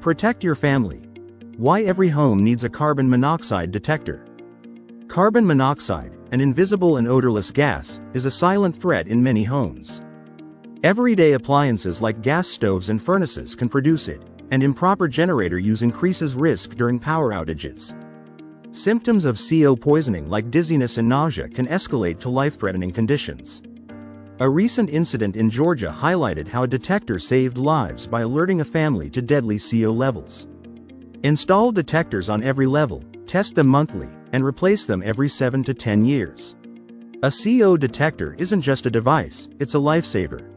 Protect your family. Why every home needs a carbon monoxide detector. Carbon monoxide, an invisible and odorless gas, is a silent threat in many homes. Everyday appliances like gas stoves and furnaces can produce it, and improper generator use increases risk during power outages. Symptoms of CO poisoning like dizziness and nausea can escalate to life-threatening conditions. A recent incident in Georgia highlighted how a detector saved lives by alerting a family to deadly CO levels. Install detectors on every level, test them monthly, and replace them every 7 to 10 years. A CO detector isn't just a device, it's a lifesaver.